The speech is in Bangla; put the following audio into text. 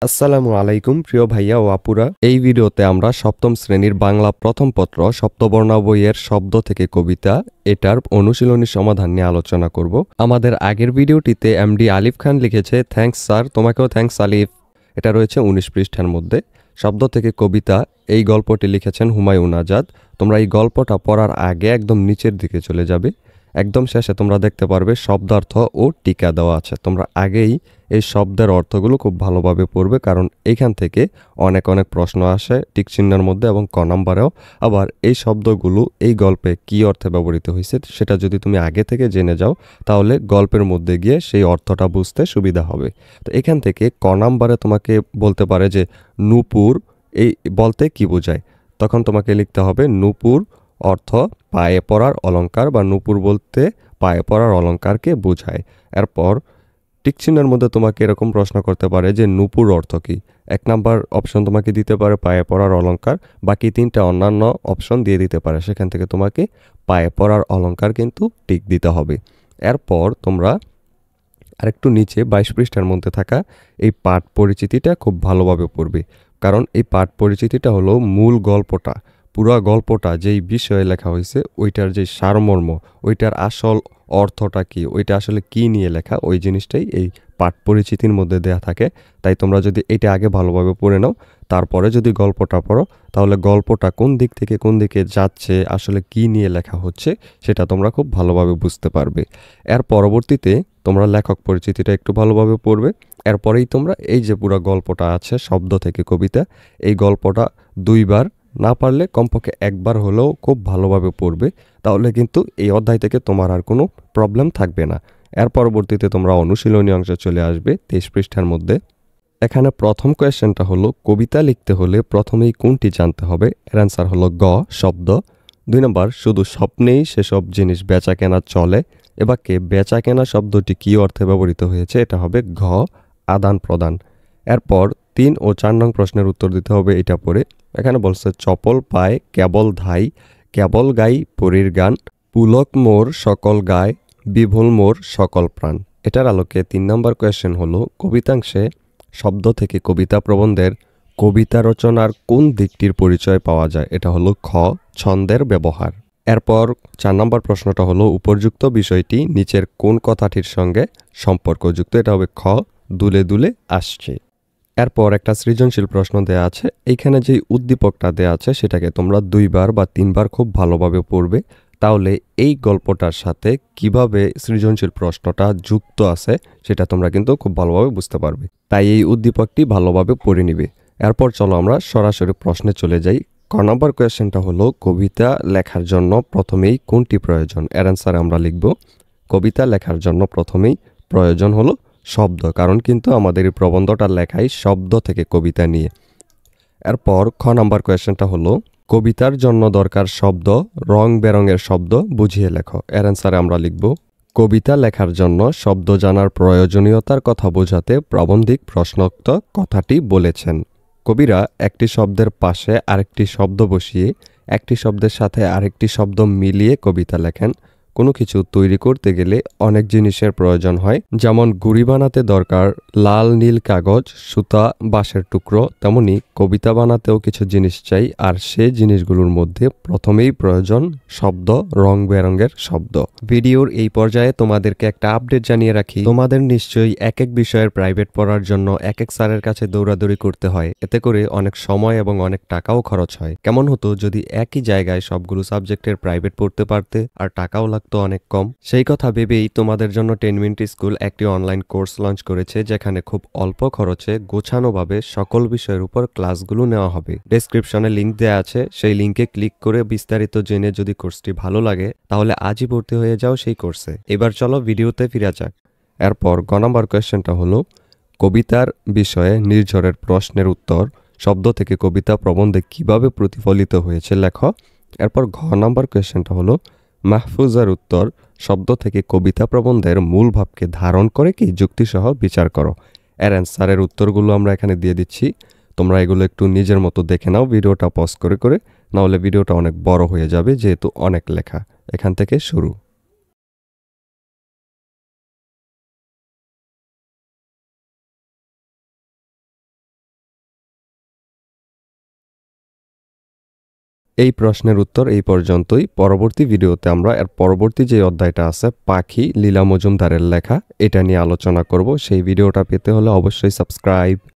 আসসালামু আলাইকুম প্রিয় ভাইয়া ও আপুরা। এই ভিডিওতে আমরা সপ্তম শ্রেণীর বাংলা প্রথম পত্র সপ্তবর্ণ বইয়ের শব্দ থেকে কবিতা এটার অনুশীলনী সমাধান নিয়ে আলোচনা করব। আমাদের আগের ভিডিওটিতে এমডি আলিফ খান লিখেছে থ্যাঙ্কস স্যার, তোমাকেও থ্যাঙ্কস আলিফ। এটা রয়েছে 19 পৃষ্ঠার মধ্যে। শব্দ থেকে কবিতা এই গল্পটি লিখেছেন হুমায়ুন আজাদ। তোমরা এই গল্পটা পড়ার আগে একদম নিচের দিকে চলে যাবে। একদম শেষে তোমরা দেখতে পারবে শব্দার্থ ও টিকা দেওয়া আছে। তোমরা আগেই এই শব্দের অর্থগুলো খুব ভালোভাবে পড়বে, কারণ এইখান থেকে অনেক প্রশ্ন আসে টিক চিহ্নের মধ্যে এবং ক নাম্বারেও। আবার এই শব্দগুলো এই গল্পে কী অর্থে ব্যবহৃত হয়েছে সেটা যদি তুমি আগে থেকে জেনে যাও, তাহলে গল্পের মধ্যে গিয়ে সেই অর্থটা বুঝতে সুবিধা হবে। তো এখান থেকে ক নাম্বারে তোমাকে বলতে পারে যে নূপুর এই বলতে কি বোঝায়, তখন তোমাকে লিখতে হবে নূপুর অর্থ পায়ে পরার অলংকার, বা নূপুর বলতে পায়ে পরার অলংকারকে বোঝায়। এরপর টিকচিহ্নের মধ্যে তোমাকে এরকম প্রশ্ন করতে পারে যে নূপুর অর্থ কী। 1 নাম্বার অপশন তোমাকে দিতে পারে পায়ে পরার অলংকার, বাকি 3টা অন্যান্য অপশন দিয়ে দিতে পারে। সেখান থেকে তোমাকে পায়ে পরার অলংকার কিন্তু টিক দিতে হবে। এরপর তোমরা আরেকটু নিচে 22 পৃষ্ঠার মধ্যে থাকা এই পাঠ পরিচিতিটা খুব ভালোভাবে পড়বে, কারণ এই পাঠ পরিচিতিটা হলো মূল গল্পটা। পুরো গল্পটা যেই বিষয়ে লেখা হয়েছে ওইটার যে সারমর্ম, ওইটার আসল অর্থটা কি, ওইটা আসলে কি নিয়ে লেখা, ওই জিনিসটাই এই পাঠ পরিচিতির মধ্যে দেয়া থাকে। তাই তোমরা যদি এটা আগে ভালোভাবে পড়ে নাও, তারপরে যদি গল্পটা পড়ো, তাহলে গল্পটা কোন দিক থেকে কোন দিকে যাচ্ছে, আসলে কি নিয়ে লেখা হচ্ছে, সেটা তোমরা খুব ভালোভাবে বুঝতে পারবে। এর পরবর্তীতে তোমরা লেখক পরিচিতিটা একটু ভালোভাবে পড়বে। এরপরেই তোমরা এই যে পুরো গল্পটা আছে শব্দ থেকে কবিতা, এই গল্পটা 2বার, না পারলে কমপক্ষে 1বার হলেও খুব ভালোভাবে পড়বে। তাহলে কিন্তু এই অধ্যায় থেকে তোমার আর কোনো প্রবলেম থাকবে না। এর পরবর্তীতে তোমরা অনুশীলনী অংশে চলে আসবে 23 পৃষ্ঠার মধ্যে। এখানে প্রথম কোয়েশ্চেনটা হলো কবিতা লিখতে হলে প্রথমেই কোনটি জানতে হবে। এর অ্যান্সার হলো গ শব্দ। 2 নম্বর শুধু স্বপ্নেই সেসব জিনিস বেচা কেনা চলে। এ বাক্যে বেচা কেনা শব্দটি কী অর্থে ব্যবহৃত হয়েছে, এটা হবে ঘ আদান প্রদান। এরপর 3 ও 4 নং প্রশ্নের উত্তর দিতে হবে এটা পড়ে। এখানে বলছে চপল পায় কেবল ধাই, কেবল গাই পরীর গান, পুলক মোর সকল গায়, বিভুল মোর সকল প্রাণ। এটার আলোকে 3 নম্বর কোয়েশ্চেন হলো কবিতাংশে শব্দ থেকে কবিতা প্রবন্ধের কবিতা রচনার কোন দিকটির পরিচয় পাওয়া যায়, এটা হলো খ ছন্দের ব্যবহার। এরপর 4 নম্বর প্রশ্নটা হলো উপর্যুক্ত বিষয়টি নিচের কোন কথাটির সঙ্গে সম্পর্কযুক্ত, এটা হবে খ দুলে দুলে আসছে। এরপর একটা সৃজনশীল প্রশ্ন দেয়া আছে। এইখানে যেই উদ্দীপকটা দেয়া আছে সেটাকে তোমরা 2বার বা 3বার খুব ভালোভাবে পড়বে। তাহলে এই গল্পটার সাথে কিভাবে সৃজনশীল প্রশ্নটা যুক্ত আছে সেটা তোমরা কিন্তু খুব ভালোভাবে বুঝতে পারবে। তাই এই উদ্দীপকটি ভালোভাবে পড়ে নিবে। এরপর চলো আমরা সরাসরি প্রশ্নে চলে যাই। ক নম্বর কোয়েশ্চেনটা হলো কবিতা লেখার জন্য প্রথমেই কোনটি প্রয়োজন। এর অ্যান্সার আমরা লিখব কবিতা লেখার জন্য প্রথমেই প্রয়োজন হলো শব্দ, কারণ কিন্তু আমাদের এই প্রবন্ধটা লেখাই শব্দ থেকে কবিতা নিয়ে। এরপর খ নাম্বার কোয়েশ্চেনটা হলো কবিতার জন্য দরকার শব্দ, রং বেরঙের শব্দ বুঝিয়ে লেখো। এর অ্যান্সারে আমরা লিখব কবিতা লেখার জন্য শব্দ জানার প্রয়োজনীয়তার কথা বোঝাতে প্রাবন্ধিক প্রশ্নোক্ত কথাটি বলেছেন। কবিরা একটি শব্দের পাশে আরেকটি শব্দ বসিয়ে একটি শব্দের সাথে আরেকটি শব্দ মিলিয়ে কবিতা লেখেন। কোনো কিছু তৈরি করতে গেলে অনেক জিনিসের প্রয়োজন হয়, যেমন গুড়ি বানাতে দরকার লাল নীল কাগজ, সুতা, বাঁশের টুকরো, তেমনি কবিতা বানাতেও কিছু জিনিস চাই, আর সেই জিনিসগুলোর মধ্যে প্রথমেই প্রয়োজন শব্দ, রং বেরঙের শব্দ। ভিডিওর এই পর্যায়ে তোমাদেরকে একটা আপডেট জানিয়ে রাখি, তোমাদের নিশ্চয়ই এক এক বিষয়ের প্রাইভেট পড়ার জন্য এক এক স্যারের কাছে দৌড়াদৌড়ি করতে হয়। এতে করে অনেক সময় এবং অনেক টাকাও খরচ হয়। কেমন হতো যদি একই জায়গায় সবগুলো সাবজেক্টের প্রাইভেট পড়তে পারতে, আর টাকাও লাগতো অনেক কম। সেই কথা ভেবেই তোমাদের জন্য 10 মিনিট স্কুল একটি অনলাইন কোর্স লঞ্চ করেছে, যেখানে খুব অল্প খরচে গোছানোভাবে সকল বিষয়ের উপর ক্লাসগুলো নেওয়া হবে। ডেসক্রিপশনে লিংক দেওয়া আছে, সেই লিংকে ক্লিক করে বিস্তারিত জেনে যদি কোর্সটি ভালো লাগে তাহলে আজই ভর্তি হয়ে যাও সেই কোর্সে। এবার চলো ভিডিওতে ফিরে যাক। এরপর গ নম্বর কোয়েশ্চেনটা হলো কবিতার বিষয়ে নির্ঝরের প্রশ্নের উত্তর শব্দ থেকে কবিতা প্রবন্ধে কিভাবে প্রতিফলিত হয়েছে লেখো। এরপর ঘ নম্বর কোয়েশ্চেনটা হলো মাহফুজার উত্তর শব্দ থেকে কবিতা প্রবন্ধের মূল ভাবকে ধারণ করে কি যুক্তিসহ বিচার করো। এর অ্যান্সারের উত্তরগুলো আমরা এখানে দিয়ে দিচ্ছি, তোমরা এগুলো একটু নিজের মতো দেখে নাও ভিডিওটা পজ করে করে, নাহলে ভিডিওটা অনেক বড় হয়ে যাবে যেহেতু অনেক লেখা। এখান থেকে শুরু। এই প্রশ্নের উত্তর এই পর্যন্তই। পরবর্তী ভিডিওতে আমরা এর পরবর্তী যে অধ্যায়টা আছে পাখি লীলা মজুমদারের লেখা এটা নিয়ে আলোচনা করব। সেই ভিডিওটা পেতে হলে অবশ্যই সাবস্ক্রাইব